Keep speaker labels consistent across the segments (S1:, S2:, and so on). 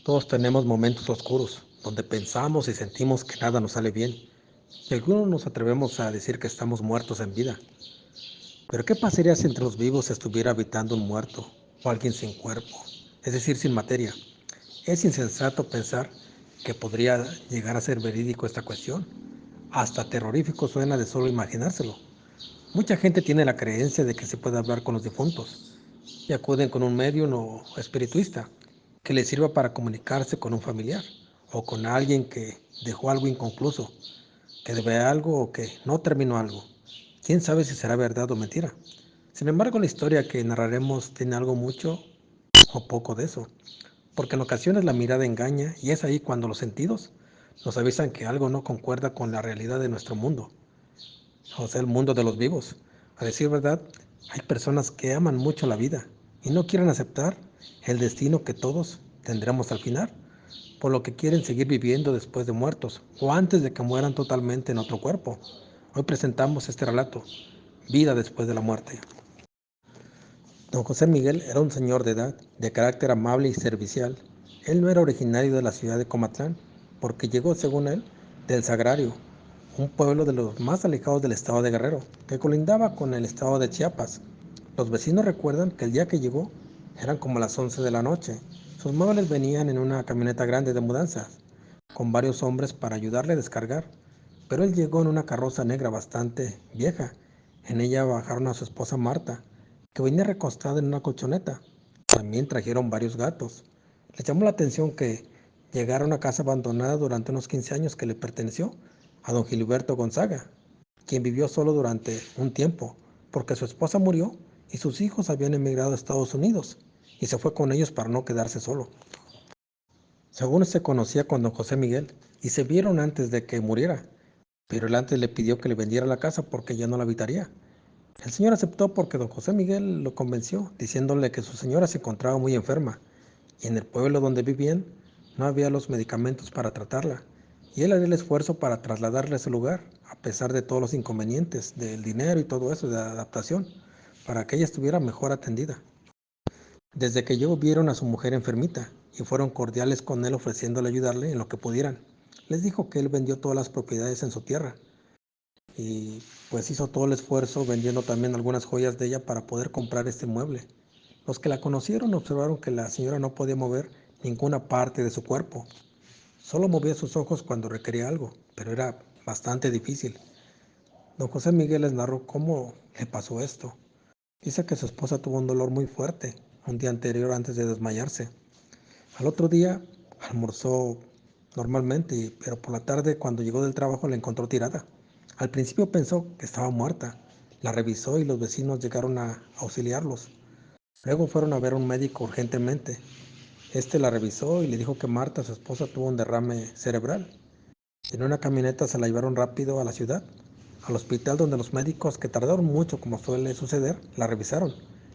S1: Todos tenemos momentos oscuros, donde pensamos y sentimos que nada nos sale bien, y algunos nos atrevemos a decir que estamos muertos en vida. Pero ¿qué pasaría si entre los vivos estuviera habitando un muerto o alguien sin cuerpo, es decir, sin materia? Es insensato pensar que podría llegar a ser verídico esta cuestión. Hasta terrorífico suena de solo imaginárselo. Mucha gente tiene la creencia de que se puede hablar con los difuntos y acuden con un medium o espiritista que les sirva para comunicarse con un familiar o con alguien que dejó algo inconcluso, que debe algo o que no terminó algo. ¿Quién sabe si será verdad o mentira? Sin embargo, la historia que narraremos tiene algo mucho o poco de eso, porque en ocasiones la mirada engaña y es ahí cuando los sentidos nos avisan que algo no concuerda con la realidad de nuestro mundo, o sea, el mundo de los vivos. A decir verdad, hay personas que aman mucho la vida y no quieren aceptar el destino que todos tendremos al final, por lo que quieren seguir viviendo después de muertos o antes de que mueran totalmente en otro cuerpo. Hoy presentamos este relato, Vida después de la muerte. Don José Miguel era un señor de edad, de carácter amable y servicial. Él no era originario de la ciudad de Comatlán, porque llegó, según él, del Sagrario, un pueblo de los más alejados del estado de Guerrero, que colindaba con el estado de Chiapas. Los vecinos recuerdan que el día que llegó eran como las 11 de la noche. Sus muebles venían en una camioneta grande de mudanzas, con varios hombres para ayudarle a descargar, pero él llegó en una carroza negra bastante vieja. En ella bajaron a su esposa Marta, que venía recostada en una colchoneta. También trajeron varios gatos. Les llamó la atención que llegara a una casa abandonada durante unos 15 años que le perteneció a don Gilberto Gonzaga, quien vivió solo durante un tiempo, porque su esposa murió y sus hijos habían emigrado a Estados Unidos, y se fue con ellos para no quedarse solo. Según se conocía con don José Miguel, y se vieron antes de que muriera, pero él antes le pidió que le vendiera la casa porque ya no la habitaría. El señor aceptó porque don José Miguel lo convenció, diciéndole que su señora se encontraba muy enferma y en el pueblo donde vivían no había los medicamentos para tratarla, y él haría el esfuerzo para trasladarle a ese lugar, a pesar de todos los inconvenientes del dinero y todo eso de adaptación, para que ella estuviera mejor atendida. Desde que llegó vieron a su mujer enfermita y fueron cordiales con él ofreciéndole ayudarle en lo que pudieran. Les dijo que él vendió todas las propiedades en su tierra y pues hizo todo el esfuerzo vendiendo también algunas joyas de ella para poder comprar este mueble. Los que la conocieron observaron que la señora no podía mover ninguna parte de su cuerpo, solo movía sus ojos cuando requería algo, pero era bastante difícil. Don José Miguel les narró cómo le pasó esto. Dice que su esposa tuvo un dolor muy fuerte un día anterior antes de desmayarse. Al otro día almorzó normalmente, pero por la tarde cuando llegó del trabajo la encontró tirada. Al principio pensó que estaba muerta. La revisó y los vecinos llegaron a auxiliarlos. Luego fueron a ver a un médico urgentemente. Este la revisó y le dijo que Marta, su esposa, tuvo un derrame cerebral. En una camioneta se la llevaron rápido a la ciudad, al hospital donde los médicos, que tardaron mucho como suele suceder, la revisaron.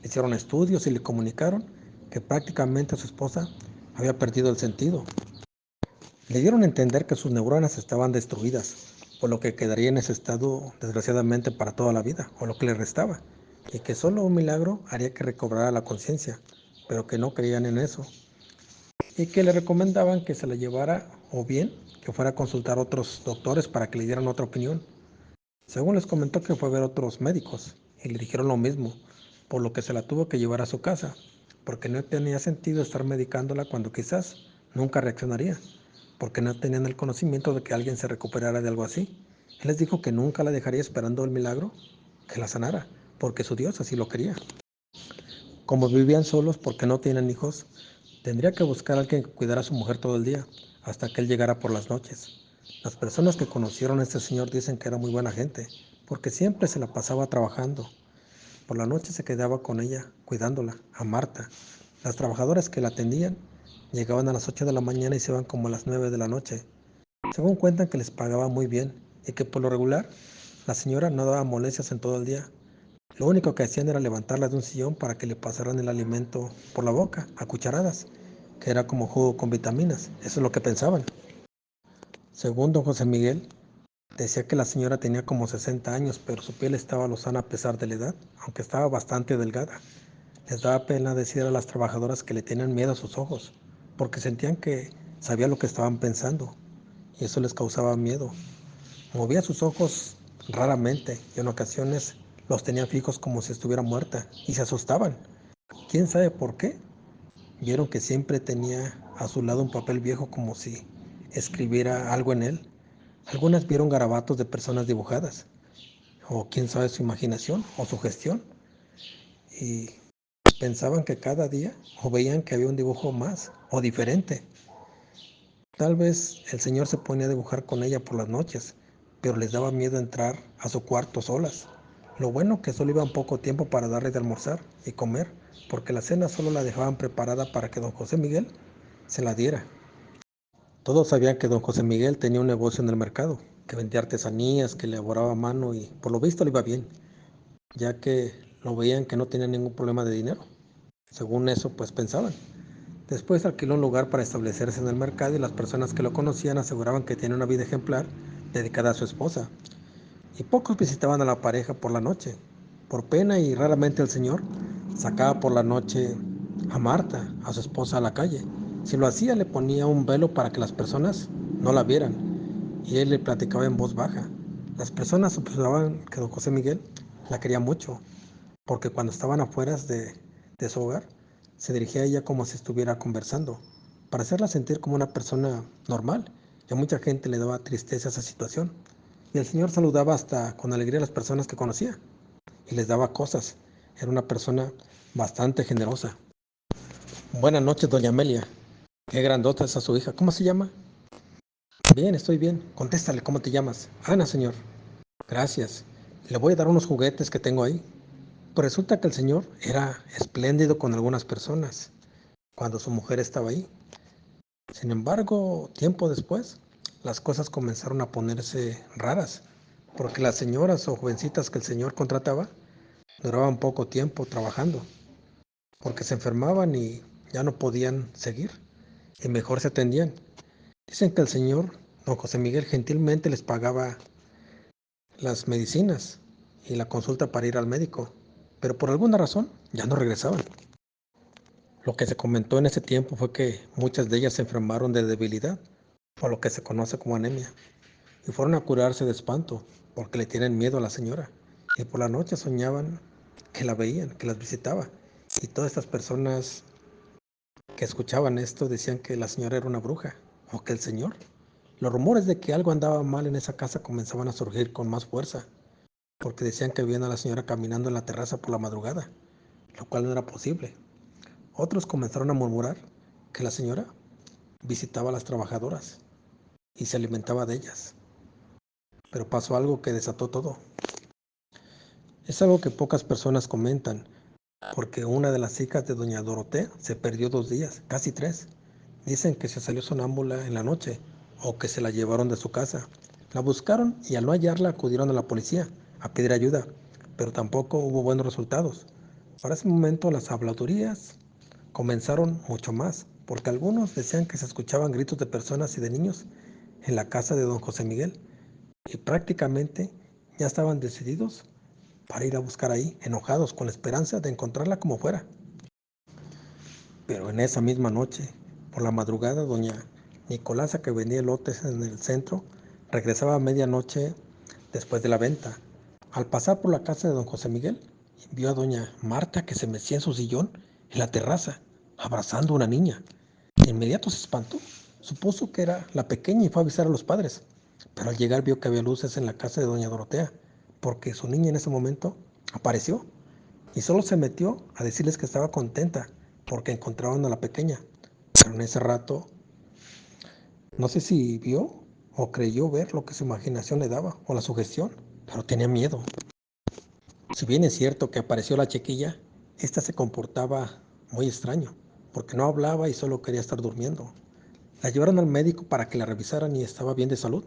S1: Le hicieron estudios y le comunicaron que prácticamente su esposa había perdido el sentido. Le dieron a entender que sus neuronas estaban destruidas, por lo que quedaría en ese estado desgraciadamente para toda la vida, o lo que le restaba, y que solo un milagro haría que recobrara la conciencia, pero que no creían en eso, y que le recomendaban que se la llevara o bien que fuera a consultar a otros doctores para que le dieran otra opinión. Según les comentó que fue a ver otros médicos y le dijeron lo mismo, por lo que se la tuvo que llevar a su casa, porque no tenía sentido estar medicándola cuando quizás nunca reaccionaría, porque no tenían el conocimiento de que alguien se recuperara de algo así. Él les dijo que nunca la dejaría esperando el milagro que la sanara, porque su Dios así lo quería. Como vivían solos porque no tenían hijos, tendría que buscar a alguien que cuidara a su mujer todo el día, hasta que él llegara por las noches. Las personas que conocieron a este señor dicen que era muy buena gente, porque siempre se la pasaba trabajando. Por la noche se quedaba con ella, cuidándola, a Marta. Las trabajadoras que la atendían llegaban a las 8 de la mañana y se iban como a las 9 de la noche. Según cuentan que les pagaba muy bien y que por lo regular la señora no daba molestias en todo el día. Lo único que hacían era levantarla de un sillón para que le pasaran el alimento por la boca, a cucharadas, que era como jugo con vitaminas. Eso es lo que pensaban. Según don José Miguel, decía que la señora tenía como 60 años, pero su piel estaba lozana a pesar de la edad, aunque estaba bastante delgada. Les daba pena decir a las trabajadoras que le tenían miedo a sus ojos, porque sentían que sabía lo que estaban pensando y eso les causaba miedo. Movía sus ojos raramente y en ocasiones los tenía fijos como si estuviera muerta y se asustaban. ¿Quién sabe por qué? Vieron que siempre tenía a su lado un papel viejo como si escribiera algo en él. Algunas vieron garabatos de personas dibujadas, o quién sabe su imaginación o su gestión, y pensaban que cada día o veían que había un dibujo más o diferente. Tal vez el señor se ponía a dibujar con ella por las noches, pero les daba miedo entrar a su cuarto solas. Lo bueno que solo iban poco tiempo para darle de almorzar y comer, porque la cena solo la dejaban preparada para que don José Miguel se la diera. Todos sabían que don José Miguel tenía un negocio en el mercado, que vendía artesanías, que elaboraba a mano y por lo visto le iba bien, ya que lo veían que no tenía ningún problema de dinero. Según eso, pues pensaban. Después alquiló un lugar para establecerse en el mercado y las personas que lo conocían aseguraban que tenía una vida ejemplar dedicada a su esposa. Y pocos visitaban a la pareja por la noche. Por pena y raramente el señor sacaba por la noche a Marta, a su esposa, a la calle. Si lo hacía le ponía un velo para que las personas no la vieran y él le platicaba en voz baja. Las personas observaban que don José Miguel la quería mucho, porque cuando estaban afuera de su hogar, se dirigía a ella como si estuviera conversando, para hacerla sentir como una persona normal, y a mucha gente le daba tristeza esa situación. Y el Señor saludaba hasta con alegría a las personas que conocía, y les daba cosas. Era una persona bastante generosa. Buenas noches, doña Amelia. Qué grandota es a su hija. ¿Cómo se llama? Bien, estoy bien. Contéstale, ¿cómo te llamas? Ana, señor. Gracias. Le voy a dar unos juguetes que tengo ahí. Pues resulta que el señor era espléndido con algunas personas cuando su mujer estaba ahí. Sin embargo, tiempo después, las cosas comenzaron a ponerse raras, porque las señoras o jovencitas que el señor contrataba duraban poco tiempo trabajando, porque se enfermaban y ya no podían seguir, y mejor se atendían. Dicen que el señor, don José Miguel, gentilmente les pagaba las medicinas y la consulta para ir al médico, pero por alguna razón ya no regresaban. Lo que se comentó en ese tiempo fue que muchas de ellas se enfermaron de debilidad, o lo que se conoce como anemia, y fueron a curarse de espanto, porque le tienen miedo a la señora. Y por la noche soñaban que la veían, que las visitaba. Y todas estas personas que escuchaban esto decían que la señora era una bruja, o que el señor. Los rumores de que algo andaba mal en esa casa comenzaban a surgir con más fuerza, porque decían que veían a la señora caminando en la terraza por la madrugada, lo cual no era posible. Otros comenzaron a murmurar que la señora visitaba a las trabajadoras y se alimentaba de ellas. Pero pasó algo que desató todo. Es algo que pocas personas comentan, porque una de las hijas de doña Dorotea se perdió 2 días, casi 3. Dicen que se salió sonámbula en la noche o que se la llevaron de su casa. La buscaron y al no hallarla acudieron a la policía a pedir ayuda, pero tampoco hubo buenos resultados. Para ese momento las habladurías comenzaron mucho más, porque algunos decían que se escuchaban gritos de personas y de niños en la casa de don José Miguel y prácticamente ya estaban decididos para ir a buscar ahí, enojados con la esperanza de encontrarla como fuera. Pero en esa misma noche, por la madrugada, doña Nicolasa, que vendía elotes en el centro, regresaba a medianoche después de la venta. Al pasar por la casa de don José Miguel, vio a doña Marta que se mecía en su sillón en la terraza, abrazando a una niña. De inmediato se espantó, supuso que era la pequeña y fue a avisar a los padres. Pero al llegar vio que había luces en la casa de doña Dorotea, porque su niña en ese momento apareció y solo se metió a decirles que estaba contenta porque encontraron a la pequeña. Pero en ese rato, no sé si vio o creyó ver lo que su imaginación le daba o la sugestión, pero tenía miedo. Si bien es cierto que apareció la chiquilla, esta se comportaba muy extraño, porque no hablaba y solo quería estar durmiendo. La llevaron al médico para que la revisaran y estaba bien de salud,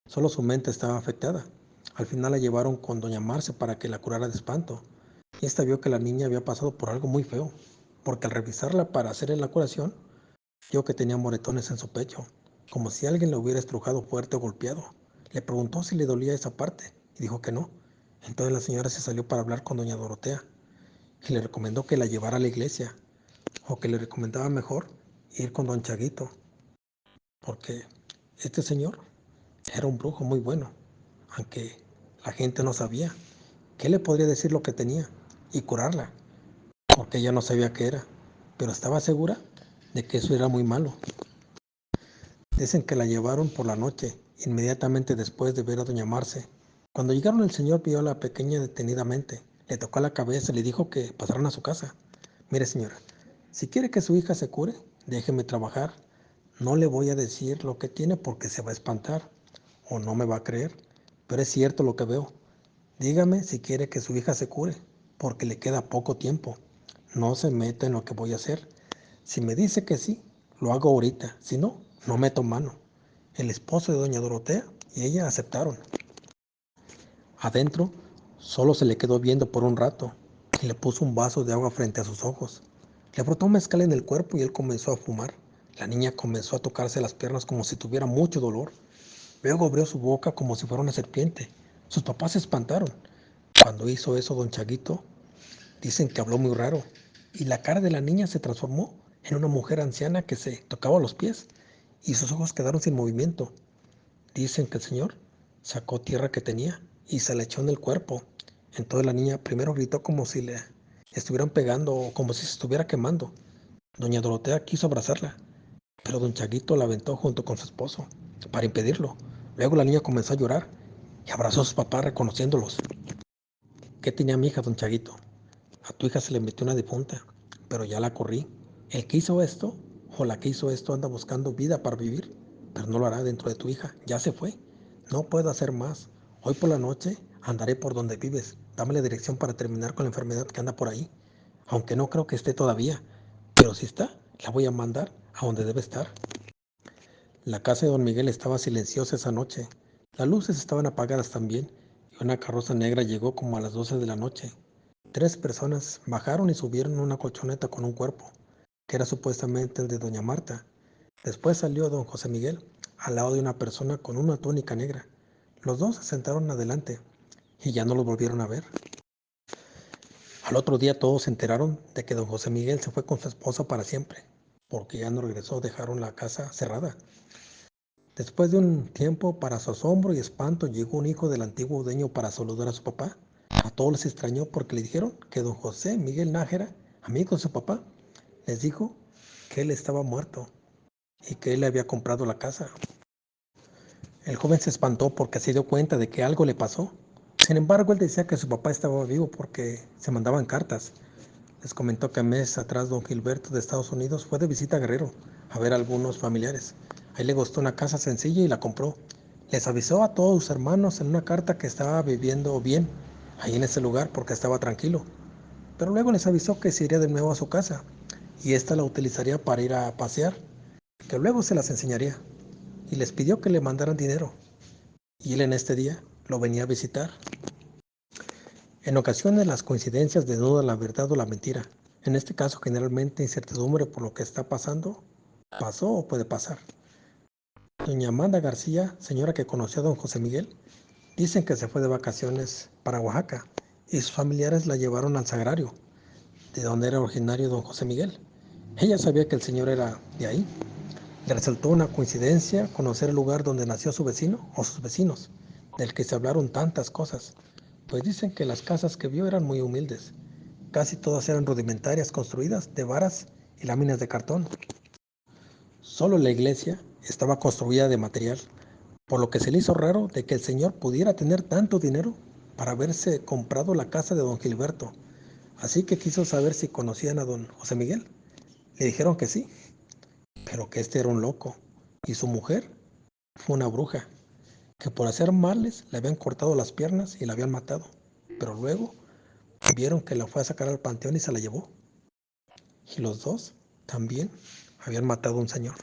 S1: solo su mente estaba afectada. Al final la llevaron con doña Marce para que la curara de espanto, y esta vio que la niña había pasado por algo muy feo, porque al revisarla para hacerle la curación, vio que tenía moretones en su pecho, como si alguien le hubiera estrujado fuerte o golpeado. Le preguntó si le dolía esa parte, y dijo que no. Entonces la señora se salió para hablar con doña Dorotea, y le recomendó que la llevara a la iglesia, o que le recomendaba mejor ir con don Chaguito, porque este señor era un brujo muy bueno, aunque la gente no sabía que él le podría decir lo que tenía y curarla, porque ella no sabía qué era, pero estaba segura de que eso era muy malo. Dicen que la llevaron por la noche, inmediatamente después de ver a doña Marce. Cuando llegaron el señor vio a la pequeña detenidamente, le tocó la cabeza y le dijo que pasaran a su casa. Mire señora, si quiere que su hija se cure, déjeme trabajar. No le voy a decir lo que tiene porque se va a espantar o no me va a creer, pero es cierto lo que veo. Dígame si quiere que su hija se cure, porque le queda poco tiempo. No se meta en lo que voy a hacer. Si me dice que sí, lo hago ahorita. Si no, no meto mano. El esposo de doña Dorotea y ella aceptaron. Adentro, solo se le quedó viendo por un rato y le puso un vaso de agua frente a sus ojos. Le frotó mezcal en el cuerpo y él comenzó a fumar. La niña comenzó a tocarse las piernas como si tuviera mucho dolor. Luego abrió su boca como si fuera una serpiente. Sus papás se espantaron. Cuando hizo eso don Chaguito, dicen que habló muy raro y la cara de la niña se transformó en una mujer anciana que se tocaba los pies y sus ojos quedaron sin movimiento. Dicen que el señor sacó tierra que tenía y se la echó en el cuerpo. Entonces la niña primero gritó como si le estuvieran pegando o como si se estuviera quemando. Doña Dorotea quiso abrazarla, pero don Chaguito la aventó junto con su esposo para impedirlo. Luego la niña comenzó a llorar y abrazó a sus papás reconociéndolos. ¿Qué tenía mi hija, don Chaguito? A tu hija se le metió una difunta, pero ya la corrí. El que hizo esto o la que hizo esto anda buscando vida para vivir, pero no lo hará dentro de tu hija. Ya se fue. No puedo hacer más. Hoy por la noche andaré por donde vives. Dame la dirección para terminar con la enfermedad que anda por ahí. Aunque no creo que esté todavía, pero si está, la voy a mandar a donde debe estar. La casa de don Miguel estaba silenciosa esa noche. Las luces estaban apagadas también y una carroza negra llegó como a las 12 de la noche. Tres personas bajaron y subieron una colchoneta con un cuerpo, que era supuestamente el de doña Marta. Después salió don José Miguel al lado de una persona con una túnica negra. Los dos se sentaron adelante y ya no los volvieron a ver. Al otro día todos se enteraron de que don José Miguel se fue con su esposa para siempre, porque ya no regresó, dejaron la casa cerrada. Después de un tiempo, para su asombro y espanto, llegó un hijo del antiguo dueño para saludar a su papá. A todos les extrañó porque le dijeron que don José Miguel Nájera, amigo de su papá, les dijo que él estaba muerto y que él le había comprado la casa. El joven se espantó porque se dio cuenta de que algo le pasó. Sin embargo, él decía que su papá estaba vivo porque se mandaban cartas. Les comentó que meses atrás don Gilberto de Estados Unidos fue de visita a Guerrero a ver a algunos familiares. Ahí le gustó una casa sencilla y la compró. Les avisó a todos sus hermanos en una carta que estaba viviendo bien ahí en ese lugar porque estaba tranquilo. Pero luego les avisó que se iría de nuevo a su casa y ésta la utilizaría para ir a pasear, que luego se las enseñaría. Y les pidió que le mandaran dinero. Y él en este día lo venía a visitar. En ocasiones las coincidencias denudan la verdad o la mentira. En este caso generalmente incertidumbre por lo que está pasando, pasó o puede pasar. Doña Amanda García, señora que conoció a don José Miguel, dicen que se fue de vacaciones para Oaxaca y sus familiares la llevaron al sagrario, de donde era originario don José Miguel. Ella sabía que el señor era de ahí. Le resultó una coincidencia conocer el lugar donde nació su vecino o sus vecinos, del que se hablaron tantas cosas, pues dicen que las casas que vio eran muy humildes. Casi todas eran rudimentarias, construidas de varas y láminas de cartón. Solo la iglesia estaba construida de material, por lo que se le hizo raro de que el señor pudiera tener tanto dinero para haberse comprado la casa de don Gilberto. Así que quiso saber si conocían a don José Miguel. Le dijeron que sí, pero que este era un loco y su mujer fue una bruja, que por hacer males le habían cortado las piernas y la habían matado. Pero luego vieron que la fue a sacar al panteón y se la llevó. Y los dos también habían matado a un señor.